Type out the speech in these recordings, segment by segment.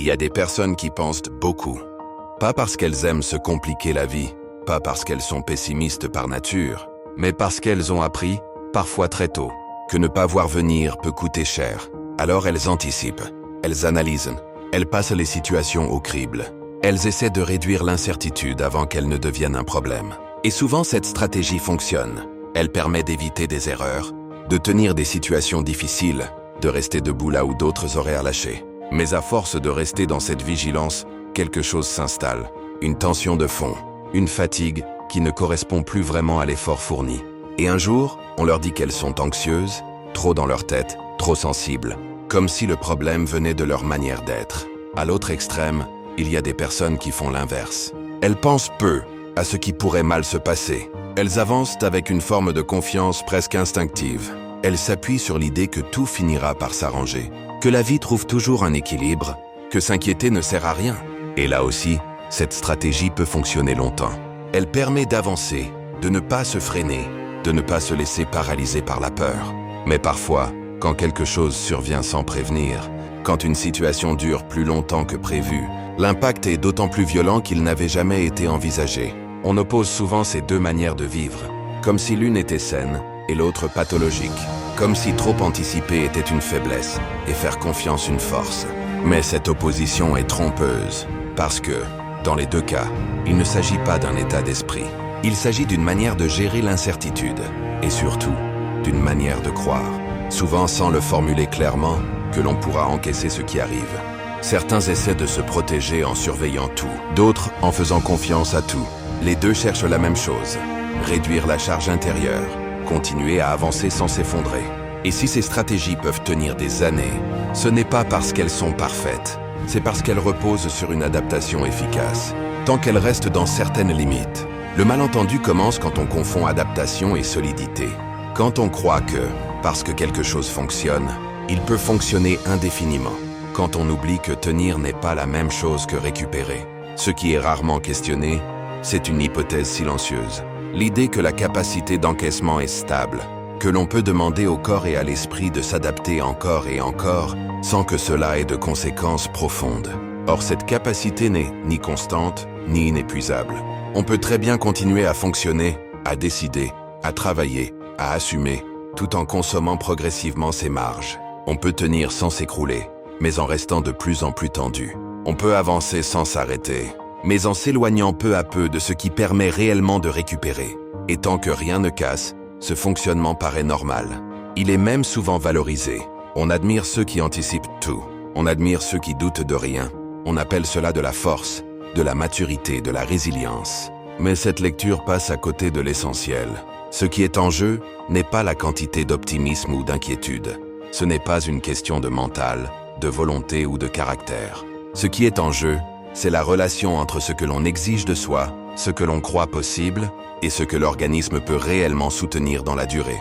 Il y a des personnes qui pensent beaucoup. Pas parce qu'elles aiment se compliquer la vie, pas parce qu'elles sont pessimistes par nature, mais parce qu'elles ont appris, parfois très tôt, que ne pas voir venir peut coûter cher. Alors elles anticipent, elles analysent, elles passent les situations au crible. Elles essaient de réduire l'incertitude avant qu'elle ne devienne un problème. Et souvent cette stratégie fonctionne. Elle permet d'éviter des erreurs, de tenir des situations difficiles, de rester debout là où d'autres auraient à lâcher. Mais à force de rester dans cette vigilance, quelque chose s'installe. Une tension de fond, une fatigue qui ne correspond plus vraiment à l'effort fourni. Et un jour, on leur dit qu'elles sont anxieuses, trop dans leur tête, trop sensibles, comme si le problème venait de leur manière d'être. À l'autre extrême, il y a des personnes qui font l'inverse. Elles pensent peu à ce qui pourrait mal se passer. Elles avancent avec une forme de confiance presque instinctive. Elles s'appuient sur l'idée que tout finira par s'arranger, que la vie trouve toujours un équilibre, que s'inquiéter ne sert à rien. Et là aussi, cette stratégie peut fonctionner longtemps. Elle permet d'avancer, de ne pas se freiner, de ne pas se laisser paralyser par la peur. Mais parfois, quand quelque chose survient sans prévenir, quand une situation dure plus longtemps que prévu, l'impact est d'autant plus violent qu'il n'avait jamais été envisagé. On oppose souvent ces deux manières de vivre, comme si l'une était saine et l'autre pathologique, comme si trop anticiper était une faiblesse et faire confiance une force. Mais cette opposition est trompeuse, parce que, dans les deux cas, il ne s'agit pas d'un état d'esprit. Il s'agit d'une manière de gérer l'incertitude, et surtout, d'une manière de croire, souvent sans le formuler clairement, que l'on pourra encaisser ce qui arrive. Certains essaient de se protéger en surveillant tout, d'autres en faisant confiance à tout. Les deux cherchent la même chose, réduire la charge intérieure, continuer à avancer sans s'effondrer. Et si ces stratégies peuvent tenir des années, ce n'est pas parce qu'elles sont parfaites, c'est parce qu'elles reposent sur une adaptation efficace, tant qu'elles restent dans certaines limites. Le malentendu commence quand on confond adaptation et solidité. Quand on croit que, parce que quelque chose fonctionne, il peut fonctionner indéfiniment. Quand on oublie que tenir n'est pas la même chose que récupérer. Ce qui est rarement questionné, c'est une hypothèse silencieuse. L'idée que la capacité d'encaissement est stable, que l'on peut demander au corps et à l'esprit de s'adapter encore et encore, sans que cela ait de conséquences profondes. Or, cette capacité n'est ni constante, ni inépuisable. On peut très bien continuer à fonctionner, à décider, à travailler, à assumer, tout en consommant progressivement ses marges. On peut tenir sans s'écrouler, mais en restant de plus en plus tendu. On peut avancer sans s'arrêter, mais en s'éloignant peu à peu de ce qui permet réellement de récupérer. Et tant que rien ne casse, ce fonctionnement paraît normal. Il est même souvent valorisé. On admire ceux qui anticipent tout. On admire ceux qui doutent de rien. On appelle cela de la force, de la maturité, de la résilience. Mais cette lecture passe à côté de l'essentiel. Ce qui est en jeu n'est pas la quantité d'optimisme ou d'inquiétude. Ce n'est pas une question de mental, de volonté ou de caractère. Ce qui est en jeu, c'est la relation entre ce que l'on exige de soi, ce que l'on croit possible, et ce que l'organisme peut réellement soutenir dans la durée.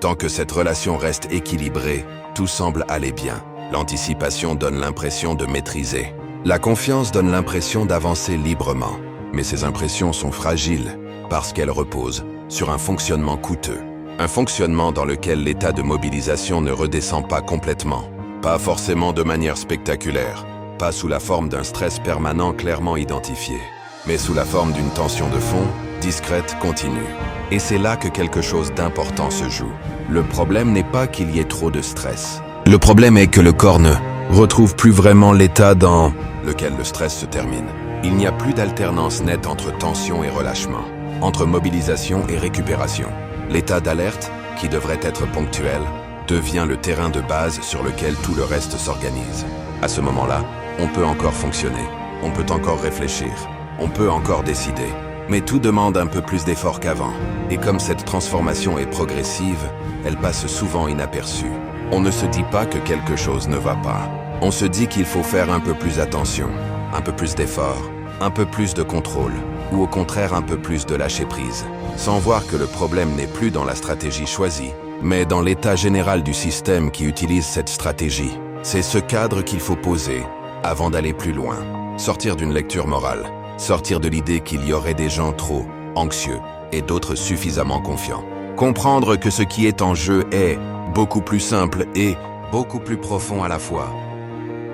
Tant que cette relation reste équilibrée, tout semble aller bien. L'anticipation donne l'impression de maîtriser. La confiance donne l'impression d'avancer librement. Mais ces impressions sont fragiles, parce qu'elles reposent sur un fonctionnement coûteux. Un fonctionnement dans lequel l'état de mobilisation ne redescend pas complètement. Pas forcément de manière spectaculaire, pas sous la forme d'un stress permanent clairement identifié, mais sous la forme d'une tension de fond, discrète, continue. Et c'est là que quelque chose d'important se joue. Le problème n'est pas qu'il y ait trop de stress. Le problème est que le corps ne retrouve plus vraiment l'état dans lequel le stress se termine. Il n'y a plus d'alternance nette entre tension et relâchement, entre mobilisation et récupération. L'état d'alerte, qui devrait être ponctuel, devient le terrain de base sur lequel tout le reste s'organise. À ce moment-là, on peut encore fonctionner, on peut encore réfléchir, on peut encore décider. Mais tout demande un peu plus d'effort qu'avant. Et comme cette transformation est progressive, elle passe souvent inaperçue. On ne se dit pas que quelque chose ne va pas. On se dit qu'il faut faire un peu plus attention, un peu plus d'effort, un peu plus de contrôle, ou au contraire un peu plus de lâcher prise, sans voir que le problème n'est plus dans la stratégie choisie, mais dans l'état général du système qui utilise cette stratégie. C'est ce cadre qu'il faut poser avant d'aller plus loin, sortir d'une lecture morale, sortir de l'idée qu'il y aurait des gens trop anxieux et d'autres suffisamment confiants. Comprendre que ce qui est en jeu est beaucoup plus simple et beaucoup plus profond à la fois.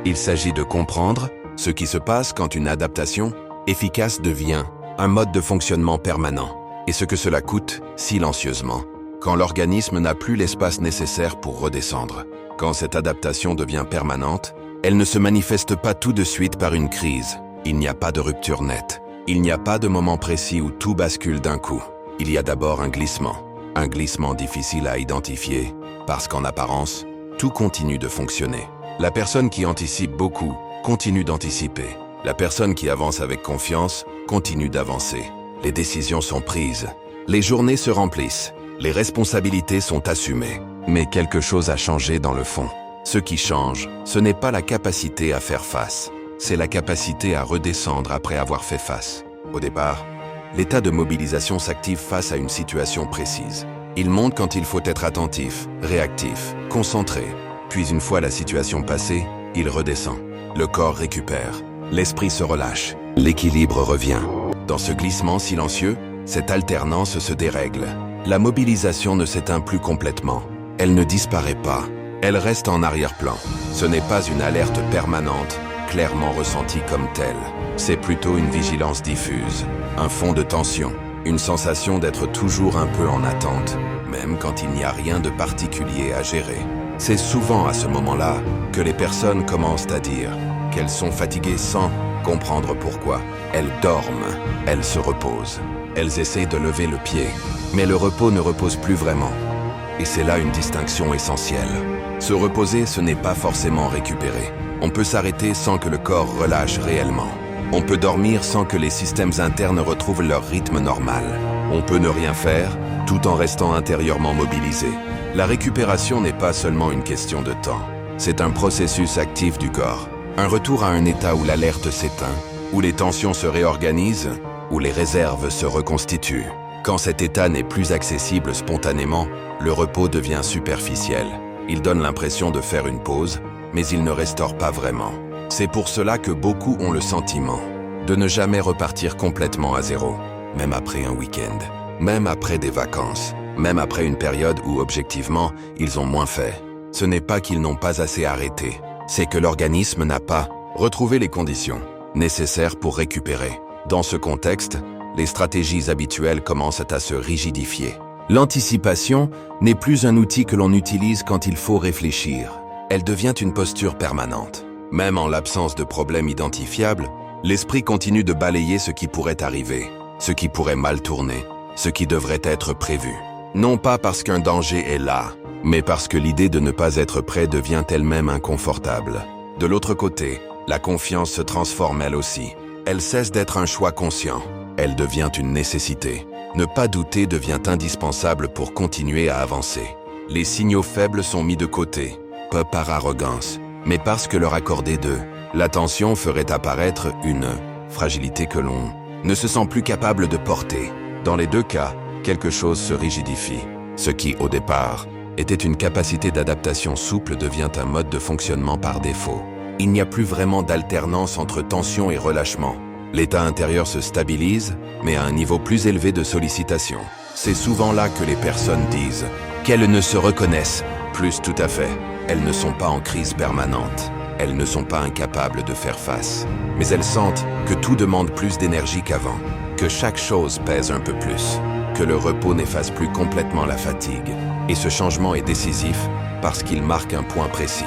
Il s'agit de comprendre Ce qui se passe quand une adaptation efficace devient un mode de fonctionnement permanent, et ce que cela coûte silencieusement, quand l'organisme n'a plus l'espace nécessaire pour redescendre. Quand cette adaptation devient permanente, elle ne se manifeste pas tout de suite par une crise. Il n'y a pas de rupture nette. Il n'y a pas de moment précis où tout bascule d'un coup. Il y a d'abord un glissement difficile à identifier, parce qu'en apparence, tout continue de fonctionner. La personne qui anticipe beaucoup continue d'anticiper. La personne qui avance avec confiance continue d'avancer. Les décisions sont prises. Les journées se remplissent. Les responsabilités sont assumées. Mais quelque chose a changé dans le fond. Ce qui change, ce n'est pas la capacité à faire face. C'est la capacité à redescendre après avoir fait face. Au départ, l'état de mobilisation s'active face à une situation précise. Il monte quand il faut être attentif, réactif, concentré. Puis une fois la situation passée, il redescend. Le corps récupère. L'esprit se relâche. L'équilibre revient. Dans ce glissement silencieux, cette alternance se dérègle. La mobilisation ne s'éteint plus complètement. Elle ne disparaît pas. Elle reste en arrière-plan. Ce n'est pas une alerte permanente, clairement ressentie comme telle. C'est plutôt une vigilance diffuse, un fond de tension, une sensation d'être toujours un peu en attente, même quand il n'y a rien de particulier à gérer. C'est souvent à ce moment-là que les personnes commencent à dire qu'elles sont fatiguées sans comprendre pourquoi. Elles dorment, elles se reposent, elles essaient de lever le pied, mais le repos ne repose plus vraiment. Et c'est là une distinction essentielle. Se reposer, ce n'est pas forcément récupérer. On peut s'arrêter sans que le corps relâche réellement. On peut dormir sans que les systèmes internes retrouvent leur rythme normal. On peut ne rien faire, tout en restant intérieurement mobilisé. La récupération n'est pas seulement une question de temps. C'est un processus actif du corps. Un retour à un état où l'alerte s'éteint, où les tensions se réorganisent, où les réserves se reconstituent. Quand cet état n'est plus accessible spontanément, le repos devient superficiel. Il donne l'impression de faire une pause, mais il ne restaure pas vraiment. C'est pour cela que beaucoup ont le sentiment de ne jamais repartir complètement à zéro, même après un week-end, même après des vacances, même après une période où, objectivement, ils ont moins fait. Ce n'est pas qu'ils n'ont pas assez arrêté, c'est que l'organisme n'a pas retrouvé les conditions nécessaires pour récupérer. Dans ce contexte, les stratégies habituelles commencent à se rigidifier. L'anticipation n'est plus un outil que l'on utilise quand il faut réfléchir. Elle devient une posture permanente. Même en l'absence de problème identifiable, l'esprit continue de balayer ce qui pourrait arriver, ce qui pourrait mal tourner, ce qui devrait être prévu. Non pas parce qu'un danger est là, mais parce que l'idée de ne pas être prêt devient elle-même inconfortable. De l'autre côté, la confiance se transforme elle aussi. Elle cesse d'être un choix conscient. Elle devient une nécessité. Ne pas douter devient indispensable pour continuer à avancer. Les signaux faibles sont mis de côté, pas par arrogance, mais parce que leur accorder de l'attention ferait apparaître une fragilité que l'on ne se sent plus capable de porter. Dans les deux cas, quelque chose se rigidifie. Ce qui, au départ, était une capacité d'adaptation souple devient un mode de fonctionnement par défaut. Il n'y a plus vraiment d'alternance entre tension et relâchement. L'état intérieur se stabilise, mais à un niveau plus élevé de sollicitation. C'est souvent là que les personnes disent qu'elles ne se reconnaissent plus tout à fait. Elles ne sont pas en crise permanente. Elles ne sont pas incapables de faire face. Mais elles sentent que tout demande plus d'énergie qu'avant, que chaque chose pèse un peu plus, que le repos n'efface plus complètement la fatigue. Et ce changement est décisif parce qu'il marque un point précis.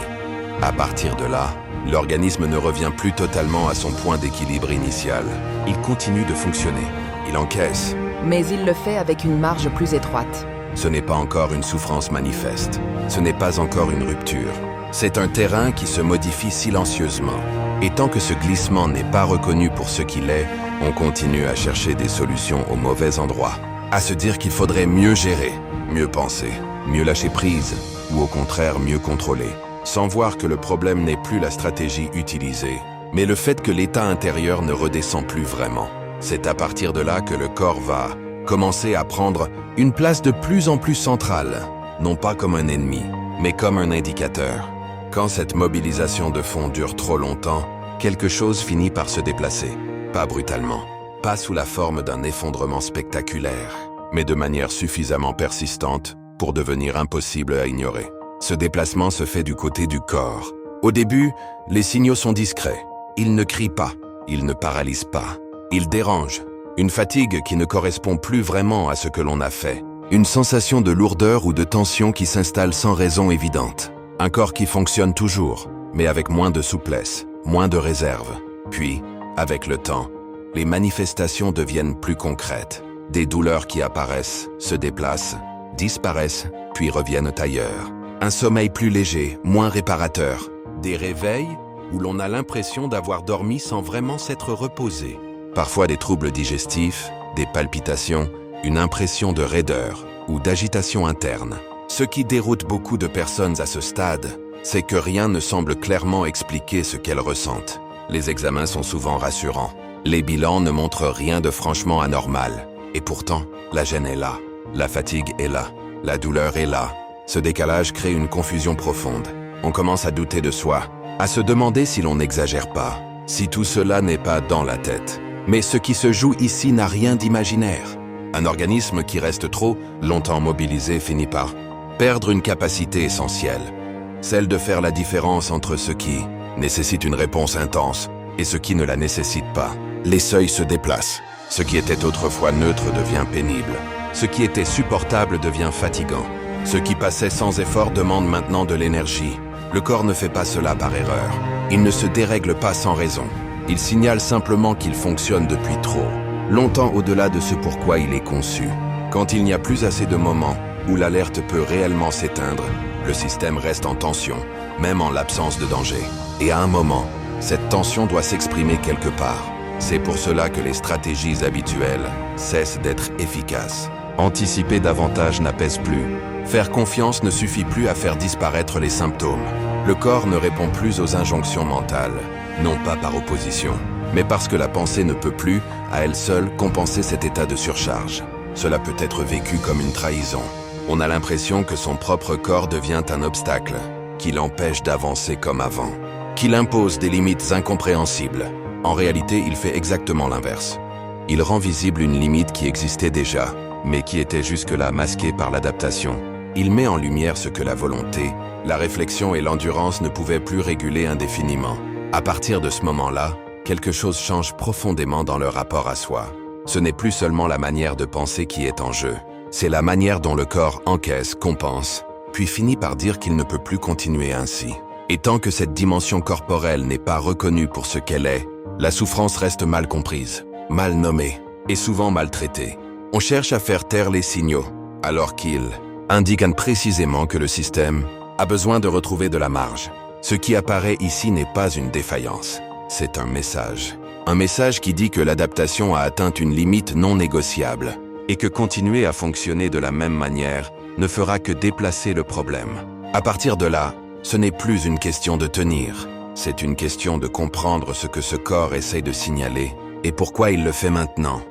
À partir de là, l'organisme ne revient plus totalement à son point d'équilibre initial. Il continue de fonctionner. Il encaisse. Mais il le fait avec une marge plus étroite. Ce n'est pas encore une souffrance manifeste. Ce n'est pas encore une rupture. C'est un terrain qui se modifie silencieusement. Et tant que ce glissement n'est pas reconnu pour ce qu'il est, on continue à chercher des solutions au mauvais endroit. À se dire qu'il faudrait mieux gérer, mieux penser, mieux lâcher prise, ou au contraire mieux contrôler. Sans voir que le problème n'est plus la stratégie utilisée, mais le fait que l'état intérieur ne redescend plus vraiment. C'est à partir de là que le corps va commencer à prendre une place de plus en plus centrale, non pas comme un ennemi, mais comme un indicateur. Quand cette mobilisation de fond dure trop longtemps, quelque chose finit par se déplacer. Pas brutalement, pas sous la forme d'un effondrement spectaculaire, mais de manière suffisamment persistante pour devenir impossible à ignorer. Ce déplacement se fait du côté du corps. Au début, les signaux sont discrets. Il ne crie pas, il ne paralyse pas, il dérange. Une fatigue qui ne correspond plus vraiment à ce que l'on a fait. Une sensation de lourdeur ou de tension qui s'installe sans raison évidente. Un corps qui fonctionne toujours, mais avec moins de souplesse, moins de réserve. Puis, avec le temps, les manifestations deviennent plus concrètes. Des douleurs qui apparaissent, se déplacent, disparaissent, puis reviennent ailleurs. Un sommeil plus léger, moins réparateur. Des réveils où l'on a l'impression d'avoir dormi sans vraiment s'être reposé. Parfois des troubles digestifs, des palpitations, une impression de raideur ou d'agitation interne. Ce qui déroute beaucoup de personnes à ce stade, c'est que rien ne semble clairement expliquer ce qu'elles ressentent. Les examens sont souvent rassurants. Les bilans ne montrent rien de franchement anormal. Et pourtant, la gêne est là, la fatigue est là, la douleur est là. Ce décalage crée une confusion profonde. On commence à douter de soi, à se demander si l'on n'exagère pas, si tout cela n'est pas dans la tête. Mais ce qui se joue ici n'a rien d'imaginaire. Un organisme qui reste trop longtemps mobilisé finit par perdre une capacité essentielle, celle de faire la différence entre ce qui nécessite une réponse intense et ce qui ne la nécessite pas. Les seuils se déplacent. Ce qui était autrefois neutre devient pénible. Ce qui était supportable devient fatigant. Ce qui passait sans effort demande maintenant de l'énergie. Le corps ne fait pas cela par erreur. Il ne se dérègle pas sans raison. Il signale simplement qu'il fonctionne depuis trop, longtemps au-delà de ce pourquoi il est conçu. Quand il n'y a plus assez de moments où l'alerte peut réellement s'éteindre, le système reste en tension, même en l'absence de danger. Et à un moment, cette tension doit s'exprimer quelque part. C'est pour cela que les stratégies habituelles cessent d'être efficaces. Anticiper davantage n'apaise plus. Faire confiance ne suffit plus à faire disparaître les symptômes. Le corps ne répond plus aux injonctions mentales, non pas par opposition, mais parce que la pensée ne peut plus, à elle seule, compenser cet état de surcharge. Cela peut être vécu comme une trahison. On a l'impression que son propre corps devient un obstacle, qui l'empêche d'avancer comme avant, qui l'impose des limites incompréhensibles. En réalité, il fait exactement l'inverse. Il rend visible une limite qui existait déjà, mais qui était jusque-là masquée par l'adaptation. Il met en lumière ce que la volonté, la réflexion et l'endurance ne pouvaient plus réguler indéfiniment. À partir de ce moment-là, quelque chose change profondément dans le rapport à soi. Ce n'est plus seulement la manière de penser qui est en jeu. C'est la manière dont le corps encaisse, compense, puis finit par dire qu'il ne peut plus continuer ainsi. Et tant que cette dimension corporelle n'est pas reconnue pour ce qu'elle est, la souffrance reste mal comprise, mal nommée et souvent maltraitée. On cherche à faire taire les signaux, alors qu'ils indiquent précisément que le système a besoin de retrouver de la marge. Ce qui apparaît ici n'est pas une défaillance, c'est un message. Un message qui dit que l'adaptation a atteint une limite non négociable et que continuer à fonctionner de la même manière ne fera que déplacer le problème. À partir de là, ce n'est plus une question de tenir, c'est une question de comprendre ce que ce corps essaie de signaler et pourquoi il le fait maintenant.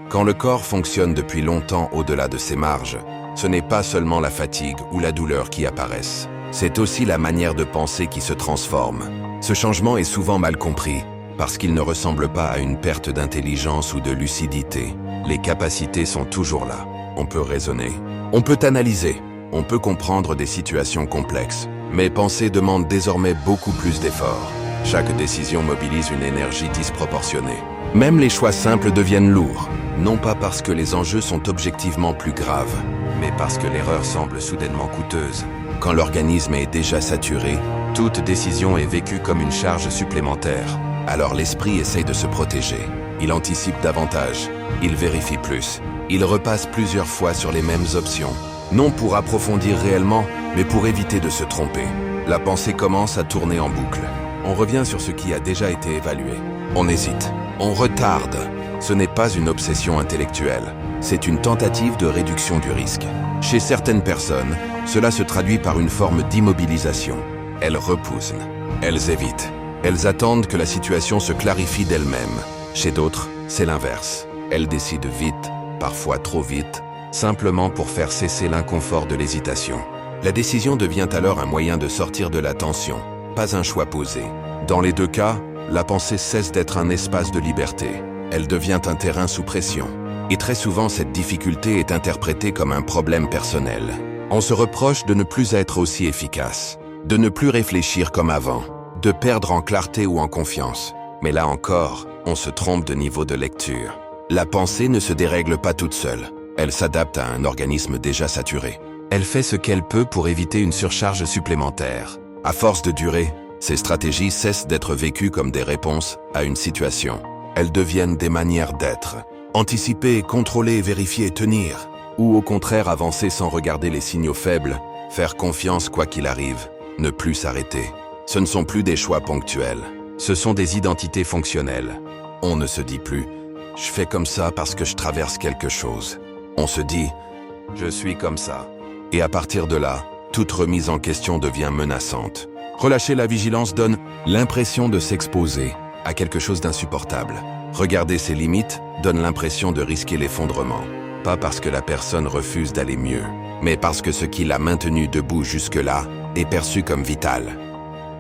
Quand le corps fonctionne depuis longtemps au-delà de ses marges, ce n'est pas seulement la fatigue ou la douleur qui apparaissent, c'est aussi la manière de penser qui se transforme. Ce changement est souvent mal compris, parce qu'il ne ressemble pas à une perte d'intelligence ou de lucidité. Les capacités sont toujours là. On peut raisonner, on peut analyser, on peut comprendre des situations complexes. Mais penser demande désormais beaucoup plus d'efforts. Chaque décision mobilise une énergie disproportionnée. Même les choix simples deviennent lourds, non pas parce que les enjeux sont objectivement plus graves, mais parce que l'erreur semble soudainement coûteuse. Quand l'organisme est déjà saturé, toute décision est vécue comme une charge supplémentaire. Alors l'esprit essaye de se protéger. Il anticipe davantage, il vérifie plus, il repasse plusieurs fois sur les mêmes options. Non pour approfondir réellement, mais pour éviter de se tromper. La pensée commence à tourner en boucle. On revient sur ce qui a déjà été évalué. On hésite, on retarde. Ce n'est pas une obsession intellectuelle, c'est une tentative de réduction du risque. Chez certaines personnes, cela se traduit par une forme d'immobilisation. Elles repoussent, elles évitent. Elles attendent que la situation se clarifie d'elle-même. Chez d'autres, c'est l'inverse. Elles décident vite, parfois trop vite, simplement pour faire cesser l'inconfort de l'hésitation. La décision devient alors un moyen de sortir de la tension, pas un choix posé. Dans les deux cas, la pensée cesse d'être un espace de liberté. Elle devient un terrain sous pression. Et très souvent, cette difficulté est interprétée comme un problème personnel. On se reproche de ne plus être aussi efficace, de ne plus réfléchir comme avant, de perdre en clarté ou en confiance. Mais là encore, on se trompe de niveau de lecture. La pensée ne se dérègle pas toute seule. Elle s'adapte à un organisme déjà saturé. Elle fait ce qu'elle peut pour éviter une surcharge supplémentaire. À force de durer, ces stratégies cessent d'être vécues comme des réponses à une situation. Elles deviennent des manières d'être. Anticiper, contrôler, vérifier, tenir. Ou au contraire avancer sans regarder les signaux faibles, faire confiance quoi qu'il arrive, ne plus s'arrêter. Ce ne sont plus des choix ponctuels. Ce sont des identités fonctionnelles. On ne se dit plus « je fais comme ça parce que je traverse quelque chose ». On se dit « je suis comme ça ». Et à partir de là, toute remise en question devient menaçante. Relâcher la vigilance donne l'impression de s'exposer à quelque chose d'insupportable. Regarder ses limites donne l'impression de risquer l'effondrement. Pas parce que la personne refuse d'aller mieux, mais parce que ce qui l'a maintenu debout jusque-là est perçu comme vital.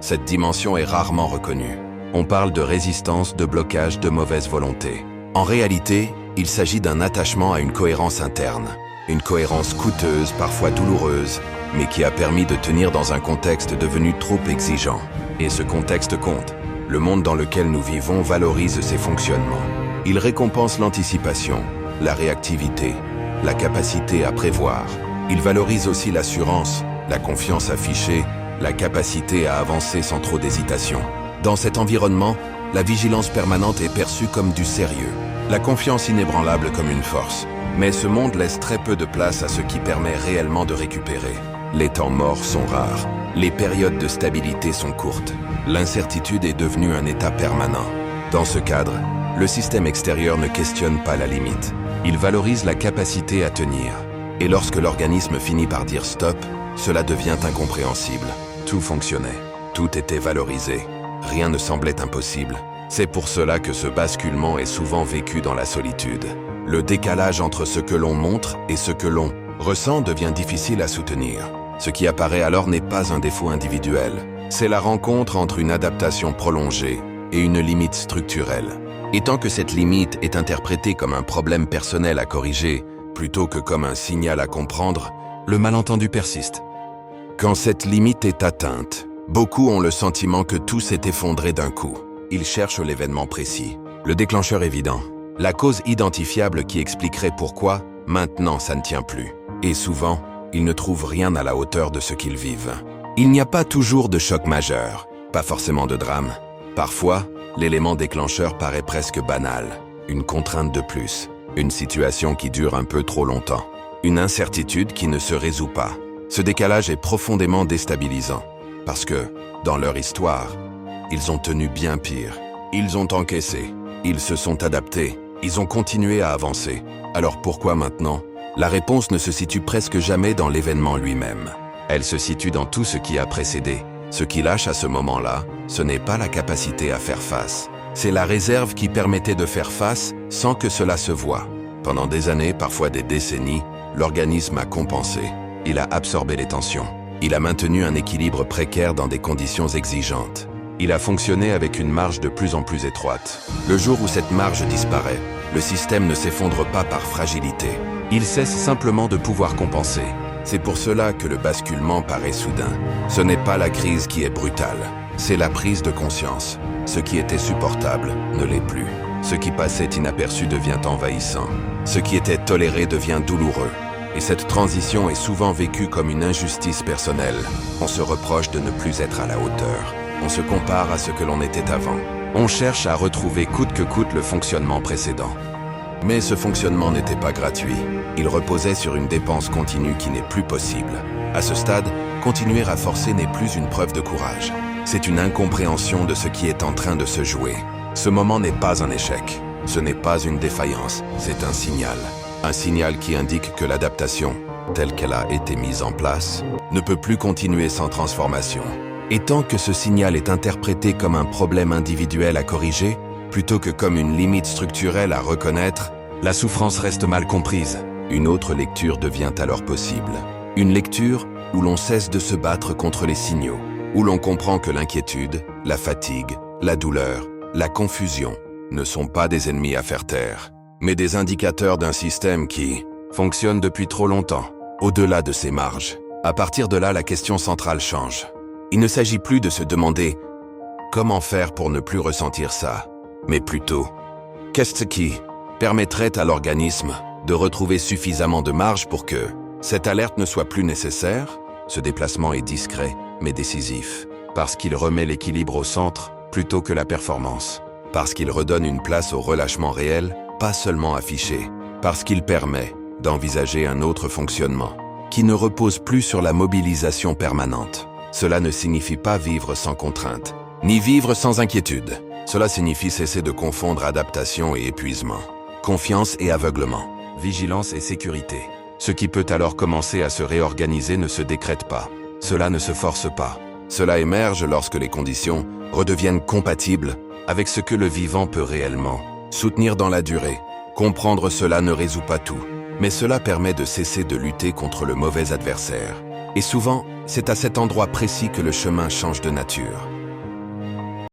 Cette dimension est rarement reconnue. On parle de résistance, de blocage, de mauvaise volonté. En réalité, il s'agit d'un attachement à une cohérence interne. Une cohérence coûteuse, parfois douloureuse, mais qui a permis de tenir dans un contexte devenu trop exigeant. Et ce contexte compte. Le monde dans lequel nous vivons valorise ces fonctionnements. Il récompense l'anticipation, la réactivité, la capacité à prévoir. Il valorise aussi l'assurance, la confiance affichée, la capacité à avancer sans trop d'hésitation. Dans cet environnement, la vigilance permanente est perçue comme du sérieux, la confiance inébranlable comme une force. Mais ce monde laisse très peu de place à ce qui permet réellement de récupérer. Les temps morts sont rares, les périodes de stabilité sont courtes. L'incertitude est devenue un état permanent. Dans ce cadre, le système extérieur ne questionne pas la limite. Il valorise la capacité à tenir. Et lorsque l'organisme finit par dire stop, cela devient incompréhensible. Tout fonctionnait, tout était valorisé, rien ne semblait impossible. C'est pour cela que ce basculement est souvent vécu dans la solitude. Le décalage entre ce que l'on montre et ce que l'on ressent devient difficile à soutenir. Ce qui apparaît alors n'est pas un défaut individuel. C'est la rencontre entre une adaptation prolongée et une limite structurelle. Et tant que cette limite est interprétée comme un problème personnel à corriger, plutôt que comme un signal à comprendre, le malentendu persiste. Quand cette limite est atteinte, beaucoup ont le sentiment que tout s'est effondré d'un coup. Ils cherchent l'événement précis, le déclencheur évident, la cause identifiable qui expliquerait pourquoi, maintenant, ça ne tient plus. Et souvent, ils ne trouvent rien à la hauteur de ce qu'ils vivent. Il n'y a pas toujours de choc majeur, pas forcément de drame. Parfois, l'élément déclencheur paraît presque banal. Une contrainte de plus, une situation qui dure un peu trop longtemps, une incertitude qui ne se résout pas. Ce décalage est profondément déstabilisant, parce que, dans leur histoire, ils ont tenu bien pire. Ils ont encaissé, ils se sont adaptés, ils ont continué à avancer. Alors pourquoi maintenant? La réponse ne se situe presque jamais dans l'événement lui-même. Elle se situe dans tout ce qui a précédé. Ce qui lâche à ce moment-là, ce n'est pas la capacité à faire face. C'est la réserve qui permettait de faire face sans que cela se voie. Pendant des années, parfois des décennies, l'organisme a compensé. Il a absorbé les tensions. Il a maintenu un équilibre précaire dans des conditions exigeantes. Il a fonctionné avec une marge de plus en plus étroite. Le jour où cette marge disparaît, le système ne s'effondre pas par fragilité. Il cesse simplement de pouvoir compenser. C'est pour cela que le basculement paraît soudain. Ce n'est pas la crise qui est brutale, c'est la prise de conscience. Ce qui était supportable ne l'est plus. Ce qui passait inaperçu devient envahissant. Ce qui était toléré devient douloureux. Et cette transition est souvent vécue comme une injustice personnelle. On se reproche de ne plus être à la hauteur. On se compare à ce que l'on était avant. On cherche à retrouver coûte que coûte le fonctionnement précédent. Mais ce fonctionnement n'était pas gratuit. Il reposait sur une dépense continue qui n'est plus possible. À ce stade, continuer à forcer n'est plus une preuve de courage. C'est une incompréhension de ce qui est en train de se jouer. Ce moment n'est pas un échec. Ce n'est pas une défaillance, c'est un signal. Un signal qui indique que l'adaptation, telle qu'elle a été mise en place, ne peut plus continuer sans transformation. Et tant que ce signal est interprété comme un problème individuel à corriger, plutôt que comme une limite structurelle à reconnaître, la souffrance reste mal comprise. Une autre lecture devient alors possible. Une lecture où l'on cesse de se battre contre les signaux, où l'on comprend que l'inquiétude, la fatigue, la douleur, la confusion ne sont pas des ennemis à faire taire, mais des indicateurs d'un système qui fonctionne depuis trop longtemps, au-delà de ses marges. À partir de là, la question centrale change. Il ne s'agit plus de se demander « Comment faire pour ne plus ressentir ça ?» mais plutôt qu'est-ce qui permettrait à l'organisme de retrouver suffisamment de marge pour que cette alerte ne soit plus nécessaire? Ce déplacement est discret, mais décisif, parce qu'il remet l'équilibre au centre plutôt que la performance, parce qu'il redonne une place au relâchement réel, pas seulement affiché, parce qu'il permet d'envisager un autre fonctionnement, qui ne repose plus sur la mobilisation permanente. Cela ne signifie pas vivre sans contrainte, ni vivre sans inquiétude. Cela signifie cesser de confondre adaptation et épuisement, confiance et aveuglement, vigilance et sécurité. Ce qui peut alors commencer à se réorganiser ne se décrète pas. Cela ne se force pas. Cela émerge lorsque les conditions redeviennent compatibles avec ce que le vivant peut réellement soutenir dans la durée. Comprendre cela ne résout pas tout, mais cela permet de cesser de lutter contre le mauvais adversaire. Et souvent, c'est à cet endroit précis que le chemin change de nature.